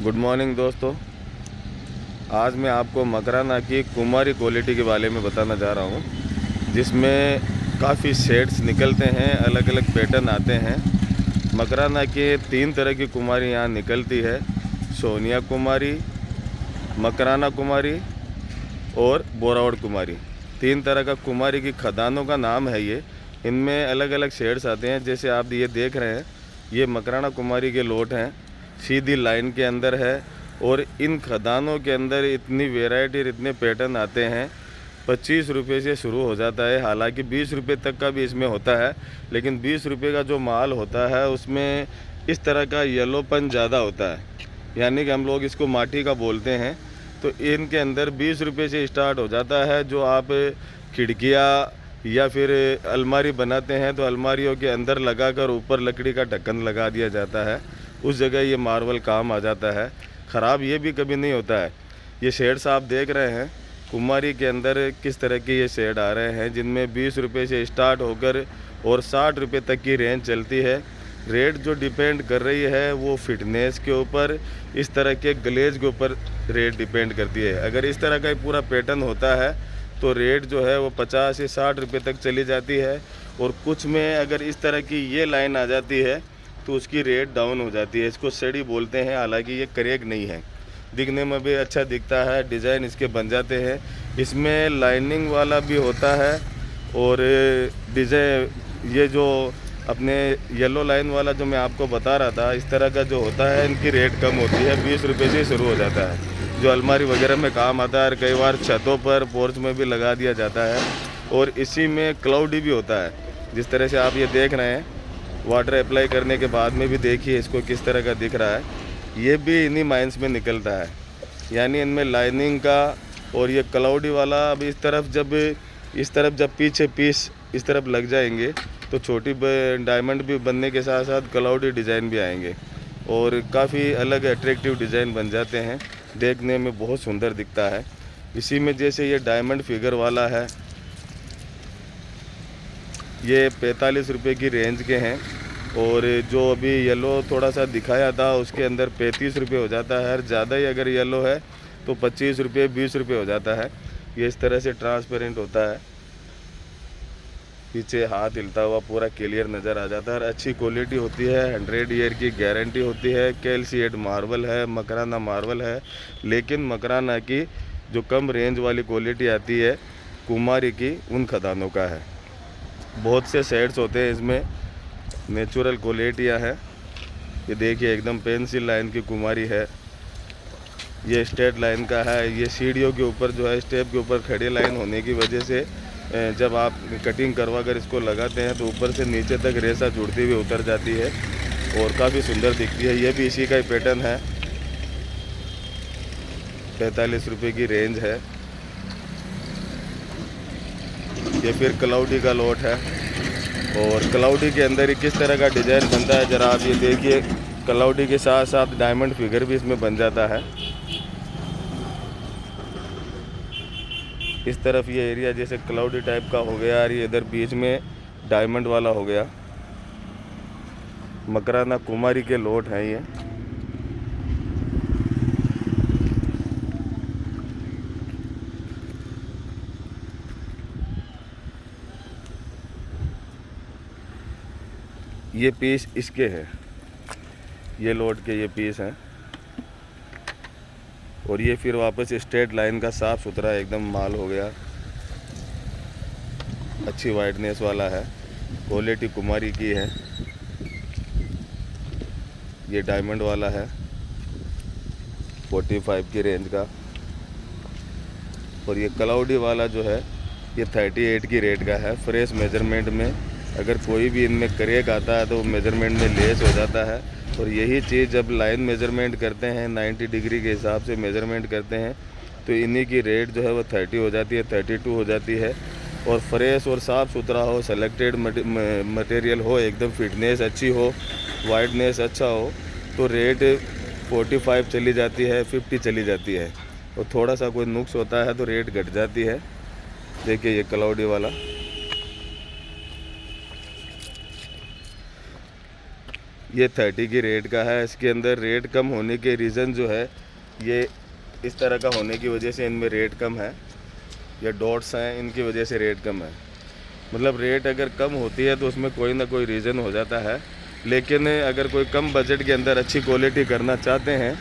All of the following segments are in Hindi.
गुड मॉर्निंग दोस्तों। आज मैं आपको मकराना की कुमारी क्वालिटी के बारे में बताना जा रहा हूँ, जिसमें काफ़ी शेड्स निकलते हैं, अलग अलग पैटर्न आते हैं। मकराना के 3 तरह की कुमारी यहाँ निकलती है: सोनिया कुमारी, मकराना कुमारी और बोरावड़ कुमारी। 3 तरह का कुमारी की खदानों का नाम है ये। इनमें अलग अलग शेड्स आते हैं। जैसे आप ये देख रहे हैं, ये मकराना कुमारी के लोट हैं, सीधी लाइन के अंदर है। और इन खदानों के अंदर इतनी वैरायटी, इतने पैटर्न आते हैं। 25 रुपये से शुरू हो जाता है, हालांकि 20 रुपये तक का भी इसमें होता है, लेकिन 20 रुपये का जो माल होता है उसमें इस तरह का येलोपन ज़्यादा होता है, यानी कि हम लोग इसको माटी का बोलते हैं। तो इनके अंदर 20 रुपये से स्टार्ट हो जाता है। जो आप खिड़कियाँ या फिर अलमारी बनाते हैं तो अलमारियों के अंदर लगाकर ऊपर लकड़ी का ढक्कन लगा दिया जाता है, उस जगह ये मार्बल काम आ जाता है। ख़राब ये भी कभी नहीं होता है। ये शेड्स आप देख रहे हैं कुमारी के अंदर किस तरह के ये शेड आ रहे हैं, जिनमें 20 रुपये से स्टार्ट होकर और 60 रुपये तक की रेंज चलती है। रेट जो डिपेंड कर रही है वो फिटनेस के ऊपर, इस तरह के ग्लेज के ऊपर रेट डिपेंड करती है। अगर इस तरह का पूरा पैटर्न होता है तो रेट जो है वो 50 से 60 रुपये तक चली जाती है। और कुछ में अगर इस तरह की ये लाइन आ जाती है तो उसकी रेट डाउन हो जाती है। इसको सड़ी बोलते हैं, हालांकि ये करेक्ट नहीं है। दिखने में भी अच्छा दिखता है, डिज़ाइन इसके बन जाते हैं। इसमें लाइनिंग वाला भी होता है और डिज़ाइन ये जो अपने येलो लाइन वाला जो मैं आपको बता रहा था, इस तरह का जो होता है, इनकी रेट कम होती है, 20 रुपये से शुरू हो जाता है। जो अलमारी वगैरह में काम आता है और कई बार छतों पर, पोर्च में भी लगा दिया जाता है। और इसी में क्लाउडी भी होता है, जिस तरह से आप ये देख रहे हैं। वाटर अप्लाई करने के बाद में भी देखिए इसको किस तरह का दिख रहा है। ये भी इन्हीं माइंस में निकलता है, यानी इनमें लाइनिंग का और ये क्लाउडी वाला। अब इस तरफ जब पीछे पीस इस तरफ लग जाएंगे तो छोटी डायमंड भी बनने के साथ साथ क्लाउडी डिज़ाइन भी आएंगे और काफ़ी अलग अट्रैक्टिव डिज़ाइन बन जाते हैं, देखने में बहुत सुंदर दिखता है। इसी में जैसे ये डायमंड फिगर वाला है, ये 45 रुपये की रेंज के हैं। और जो अभी येलो थोड़ा सा दिखाया था उसके अंदर 35 रुपये हो जाता है। और ज़्यादा ही अगर येलो है तो 25 रुपये, 20 रुपये हो जाता है। ये इस तरह से ट्रांसपेरेंट होता है, पीछे हाथ हिलता हुआ पूरा क्लियर नज़र आ जाता है। और अच्छी क्वालिटी होती है, 100 ईयर की गारंटी होती है। कैल्शिएट मार्बल है, मकराना मार्बल है। लेकिन मकराना की जो कम रेंज वाली क्वालिटी आती है कुमारी की, उन खदानों का है। बहुत से शेड्स होते हैं इसमें, नेचुरल क्वालिटियाँ हैं। ये देखिए एकदम पेंसिल लाइन की कुमारी है, ये स्ट्रेट लाइन का है। ये सीढ़ियों के ऊपर जो है, स्टेप के ऊपर खड़ी लाइन होने की वजह से जब आप कटिंग करवा कर इसको लगाते हैं तो ऊपर से नीचे तक रेसा जुड़ती हुई उतर जाती है और काफ़ी सुंदर दिखती है। ये भी इसी का ही पैटर्न है, 45 रुपये की रेंज है। ये फिर क्लाउडी का लोट है और क्लाउडी के अंदर ही किस तरह का डिज़ाइन बनता है ज़रा आप ये देखिए। क्लाउडी के साथ साथ डायमंड फिगर भी इसमें बन जाता है। इस तरफ ये एरिया जैसे क्लाउडी टाइप का हो गया और ये इधर बीच में डायमंड वाला हो गया। मकराना कुमारी के लोट हैं ये। ये पीस इसके हैं, ये लोट के ये पीस हैं। और ये फिर वापस स्ट्रेट लाइन का साफ़ सुथरा एकदम माल हो गया, अच्छी वाइटनेस वाला है, क्वालिटी कुमारी की है। ये डायमंड वाला है 45 की रेंज का। और ये क्लाउडी वाला जो है ये 38 की रेट का है। फ्रेश मेजरमेंट में अगर कोई भी इनमें क्रैक आता है तो वो मेजरमेंट में लेस हो जाता है। और यही चीज़ जब लाइन मेजरमेंट करते हैं, 90 डिग्री के हिसाब से मेजरमेंट करते हैं, तो इन्हीं की रेट जो है वो 30 हो जाती है, 32 हो जाती है। और फ्रेश और साफ़ सुथरा हो, सेलेक्टेड मटेरियल हो, एकदम फिटनेस अच्छी हो, वाइडनेस अच्छा हो, तो रेट 45 चली जाती है, 50 चली जाती है। और थोड़ा सा कोई नुक्स होता है तो रेट घट जाती है। देखिए ये क्लाउडी वाला, ये 30 की रेट का है। इसके अंदर रेट कम होने के रीज़न जो है ये इस तरह का होने की वजह से इनमें रेट कम है, या डॉट्स हैं इनकी वजह से रेट कम है। मतलब रेट अगर कम होती है तो उसमें कोई ना कोई रीज़न हो जाता है, लेकिन अगर कोई कम बजट के अंदर अच्छी क्वालिटी करना चाहते हैं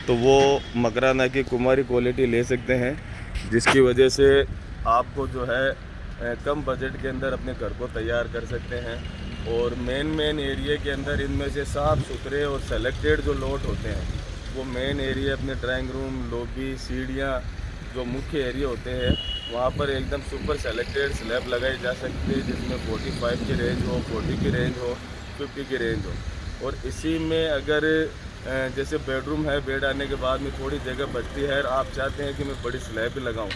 तो वो मकराना की कुमारी क्वालिटी ले सकते हैं, जिसकी वजह से आपको जो है कम बजट के अंदर अपने घर को तैयार कर सकते हैं। और मेन एरिया के अंदर इनमें से साफ़ सुथरे और सेलेक्टेड जो लॉट होते हैं वो मेन एरिया अपने ड्राइंग रूम, लॉबी, सीढ़ियाँ, जो मुख्य एरिया होते हैं वहाँ पर एकदम सुपर सेलेक्टेड स्लैब लगाई जा सकती है, जिसमें 45 की रेंज हो, 40 की रेंज हो, 50 की रेंज हो। और इसी में अगर जैसे बेडरूम है, बेड आने के बाद में थोड़ी जगह बचती है और आप चाहते हैं कि मैं बड़ी स्लैब भी लगाऊं,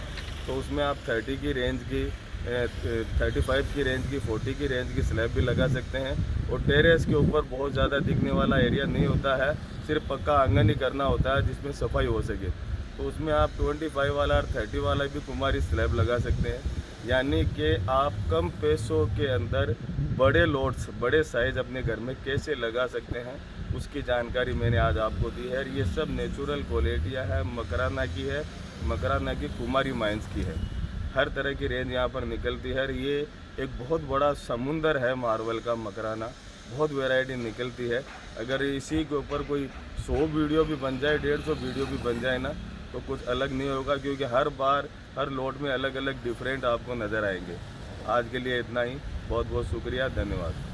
तो उसमें आप 30 की रेंज की 35 की रेंज की, 40 की रेंज की स्लैब भी लगा सकते हैं। और टेरेस के ऊपर बहुत ज़्यादा दिखने वाला एरिया नहीं होता है, सिर्फ पक्का आंगन ही करना होता है जिसमें सफाई हो सके, तो उसमें आप 25 वाला और 30 वाला भी कुमारी स्लैब लगा सकते हैं। यानी कि आप कम पैसों के अंदर बड़े लोड्स, बड़े साइज़ अपने घर में कैसे लगा सकते हैं, उसकी जानकारी मैंने आज आपको दी है। ये सब नेचुरल क्वालिटियाँ है, मकराना की है, मकराना की कुमारी माइंस की है। हर तरह की रेंज यहाँ पर निकलती है। ये एक बहुत बड़ा समुंदर है मार्बल का मकराना, बहुत वैरायटी निकलती है। अगर इसी के ऊपर कोई 100 वीडियो भी बन जाए, 150 वीडियो भी बन जाए ना, तो कुछ अलग नहीं होगा, क्योंकि हर बार हर लोट में अलग अलग डिफरेंट आपको नज़र आएंगे। आज के लिए इतना ही। बहुत बहुत शुक्रिया, धन्यवाद।